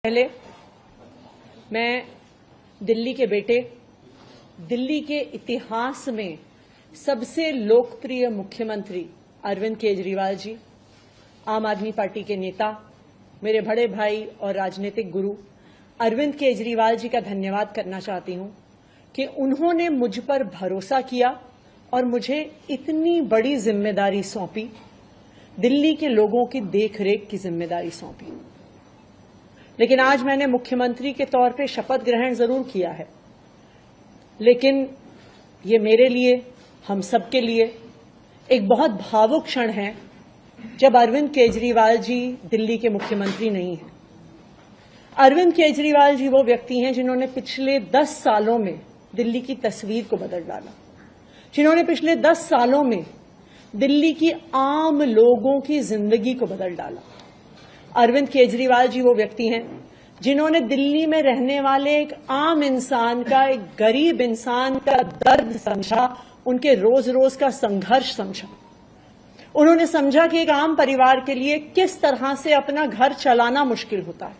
पहले मैं दिल्ली के बेटे, दिल्ली के इतिहास में सबसे लोकप्रिय मुख्यमंत्री अरविंद केजरीवाल जी, आम आदमी पार्टी के नेता, मेरे बड़े भाई और राजनीतिक गुरु अरविंद केजरीवाल जी का धन्यवाद करना चाहती हूं कि उन्होंने मुझ पर भरोसा किया और मुझे इतनी बड़ी जिम्मेदारी सौंपी, दिल्ली के लोगों की देखरेख की जिम्मेदारी सौंपी। लेकिन आज मैंने मुख्यमंत्री के तौर पे शपथ ग्रहण जरूर किया है, लेकिन ये मेरे लिए, हम सबके लिए एक बहुत भावुक क्षण है जब अरविंद केजरीवाल जी दिल्ली के मुख्यमंत्री नहीं हैं। अरविंद केजरीवाल जी वो व्यक्ति हैं जिन्होंने पिछले 10 सालों में दिल्ली की तस्वीर को बदल डाला, जिन्होंने पिछले 10 सालों में दिल्ली की आम लोगों की जिंदगी को बदल डाला। अरविंद केजरीवाल जी वो व्यक्ति हैं जिन्होंने दिल्ली में रहने वाले एक आम इंसान का, एक गरीब इंसान का दर्द समझा, उनके रोज रोज का संघर्ष समझा। उन्होंने समझा कि एक आम परिवार के लिए किस तरह से अपना घर चलाना मुश्किल होता है।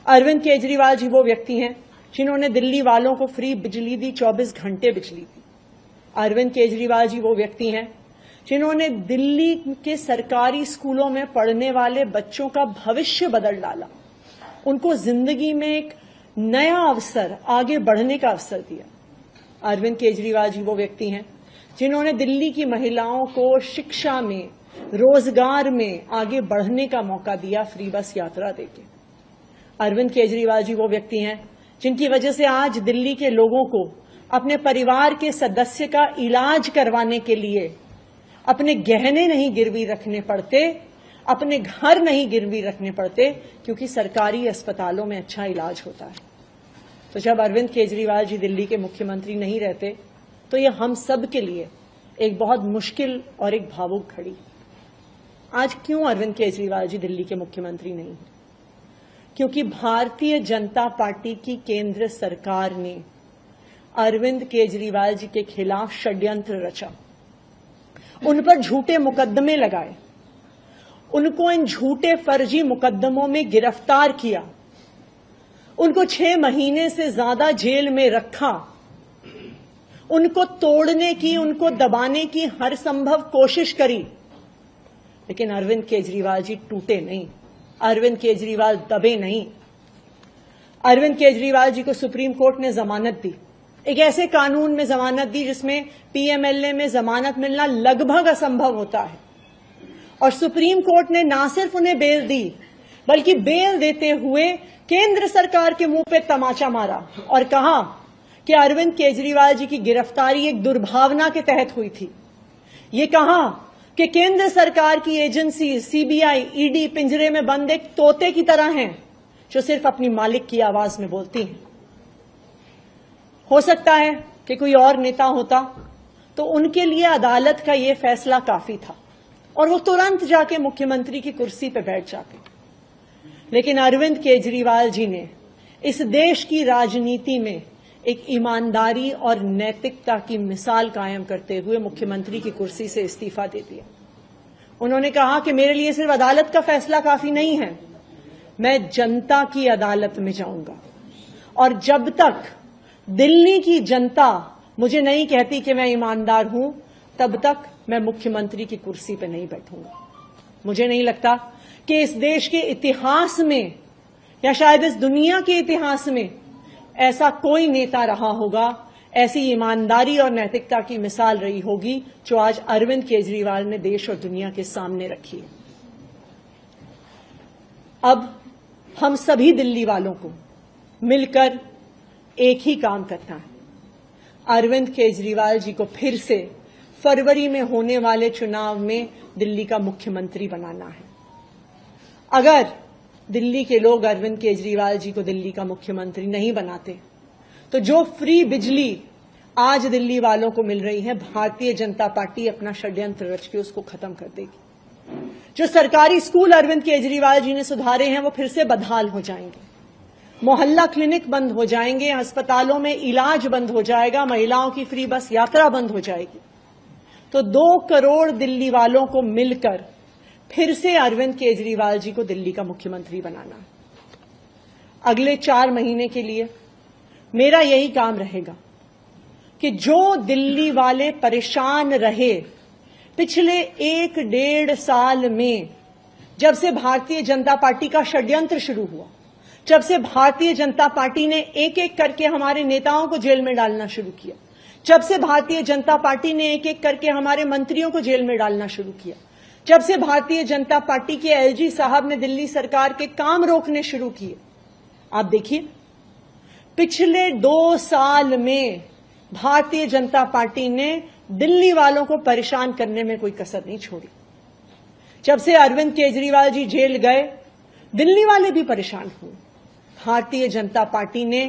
अरविंद केजरीवाल जी वो व्यक्ति हैं जिन्होंने दिल्ली वालों को फ्री बिजली दी, 24 घंटे बिजली दी। अरविंद केजरीवाल जी वो व्यक्ति हैं जिन्होंने दिल्ली के सरकारी स्कूलों में पढ़ने वाले बच्चों का भविष्य बदल डाला, उनको जिंदगी में एक नया अवसर, आगे बढ़ने का अवसर दिया। अरविंद केजरीवाल जी वो व्यक्ति हैं जिन्होंने दिल्ली की महिलाओं को शिक्षा में, रोजगार में आगे बढ़ने का मौका दिया, फ्री बस यात्रा देके। अरविंद केजरीवाल जी वो व्यक्ति हैं जिनकी वजह से आज दिल्ली के लोगों को अपने परिवार के सदस्य का इलाज करवाने के लिए अपने गहने नहीं गिरवी रखने पड़ते, अपने घर नहीं गिरवी रखने पड़ते, क्योंकि सरकारी अस्पतालों में अच्छा इलाज होता है। तो जब अरविंद केजरीवाल जी दिल्ली के मुख्यमंत्री नहीं रहते तो ये हम सब के लिए एक बहुत मुश्किल और एक भावुक घड़ी। आज क्यों अरविंद केजरीवाल जी दिल्ली के मुख्यमंत्री नहीं हैं? क्योंकि भारतीय जनता पार्टी की केंद्र सरकार ने अरविंद केजरीवाल जी के खिलाफ षड्यंत्र रचा, उन पर झूठे मुकदमे लगाए, उनको इन झूठे फर्जी मुकदमों में गिरफ्तार किया, उनको 6 महीने से ज्यादा जेल में रखा, उनको तोड़ने की, उनको दबाने की हर संभव कोशिश करी। लेकिन अरविंद केजरीवाल जी टूटे नहीं, अरविंद केजरीवाल दबे नहीं। अरविंद केजरीवाल जी को सुप्रीम कोर्ट ने जमानत दी, एक ऐसे कानून में जमानत दी जिसमें पीएमएलए में जमानत मिलना लगभग असंभव होता है, और सुप्रीम कोर्ट ने ना सिर्फ उन्हें बेल दी, बल्कि बेल देते हुए केंद्र सरकार के मुंह पे तमाचा मारा और कहा कि अरविंद केजरीवाल जी की गिरफ्तारी एक दुर्भावना के तहत हुई थी। ये कहा कि केंद्र सरकार की एजेंसी सीबीआई, ईडी पिंजरे में बंद एक तोते की तरह हैं जो सिर्फ अपनी मालिक की आवाज में बोलती हैं। हो सकता है कि कोई और नेता होता तो उनके लिए अदालत का यह फैसला काफी था और वो तुरंत जाके मुख्यमंत्री की कुर्सी पर बैठ जाते। लेकिन अरविंद केजरीवाल जी ने इस देश की राजनीति में एक ईमानदारी और नैतिकता की मिसाल कायम करते हुए मुख्यमंत्री की कुर्सी से इस्तीफा दे दिया। उन्होंने कहा कि मेरे लिए सिर्फ अदालत का फैसला काफी नहीं है, मैं जनता की अदालत में जाऊंगा, और जब तक दिल्ली की जनता मुझे नहीं कहती कि मैं ईमानदार हूं, तब तक मैं मुख्यमंत्री की कुर्सी पर नहीं बैठूंगा। मुझे नहीं लगता कि इस देश के इतिहास में या शायद इस दुनिया के इतिहास में ऐसा कोई नेता रहा होगा, ऐसी ईमानदारी और नैतिकता की मिसाल रही होगी जो आज अरविंद केजरीवाल ने देश और दुनिया के सामने रखी है। अब हम सभी दिल्ली वालों को मिलकर एक ही काम करना है, अरविंद केजरीवाल जी को फिर से फरवरी में होने वाले चुनाव में दिल्ली का मुख्यमंत्री बनाना है। अगर दिल्ली के लोग अरविंद केजरीवाल जी को दिल्ली का मुख्यमंत्री नहीं बनाते तो जो फ्री बिजली आज दिल्ली वालों को मिल रही है, भारतीय जनता पार्टी अपना षड्यंत्र रच के उसको खत्म कर देगी। जो सरकारी स्कूल अरविंद केजरीवाल जी ने सुधारे हैं वो फिर से बदहाल हो जाएंगे, मोहल्ला क्लिनिक बंद हो जाएंगे, अस्पतालों में इलाज बंद हो जाएगा, महिलाओं की फ्री बस यात्रा बंद हो जाएगी। तो 2 करोड़ दिल्ली वालों को मिलकर फिर से अरविंद केजरीवाल जी को दिल्ली का मुख्यमंत्री बनाना। अगले 4 महीने के लिए मेरा यही काम रहेगा कि जो दिल्ली वाले परेशान रहे पिछले 1-1.5 साल में, जब से भारतीय जनता पार्टी का षड्यंत्र शुरू हुआ, जब से भारतीय जनता पार्टी ने एक एक करके हमारे नेताओं को जेल में डालना शुरू किया, जब से भारतीय जनता पार्टी ने एक एक करके हमारे मंत्रियों को जेल में डालना शुरू किया, जब से भारतीय जनता पार्टी के एलजी साहब ने दिल्ली सरकार के काम रोकने शुरू किए, आप देखिए पिछले 2 साल में भारतीय जनता पार्टी ने दिल्ली वालों को परेशान करने में कोई कसर नहीं छोड़ी। जब से अरविंद केजरीवाल जी जेल गए, दिल्ली वाले भी परेशान हुए। भारतीय जनता पार्टी ने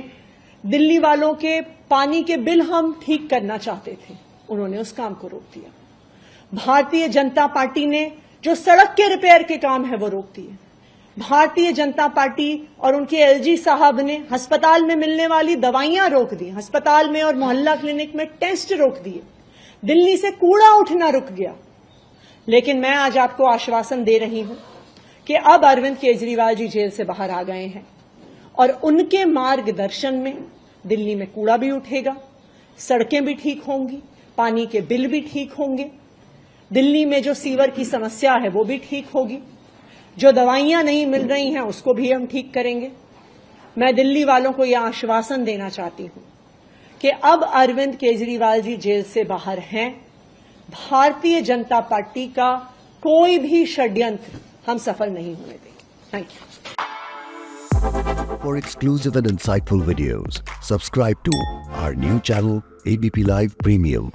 दिल्ली वालों के पानी के बिल हम ठीक करना चाहते थे, उन्होंने उस काम को रोक दिया। भारतीय जनता पार्टी ने जो सड़क के रिपेयर के काम है वो रोक दिए। भारतीय जनता पार्टी और उनके एलजी साहब ने अस्पताल में मिलने वाली दवाइयां रोक दी, अस्पताल में और मोहल्ला क्लिनिक में टेस्ट रोक दिए, दिल्ली से कूड़ा उठना रुक गया। लेकिन मैं आज आपको आश्वासन दे रही हूं कि अब अरविंद केजरीवाल जी जेल से बाहर आ गए हैं और उनके मार्गदर्शन में दिल्ली में कूड़ा भी उठेगा, सड़कें भी ठीक होंगी, पानी के बिल भी ठीक होंगे, दिल्ली में जो सीवर की समस्या है वो भी ठीक होगी, जो दवाइयां नहीं मिल रही हैं उसको भी हम ठीक करेंगे। मैं दिल्ली वालों को यह आश्वासन देना चाहती हूं कि अब अरविंद केजरीवाल जी जेल से बाहर हैं, भारतीय जनता पार्टी का कोई भी षड्यंत्र हम सफल नहीं होने देंगे। Thank you. For exclusive and insightful videos, subscribe to our new channel ABP Live Premium.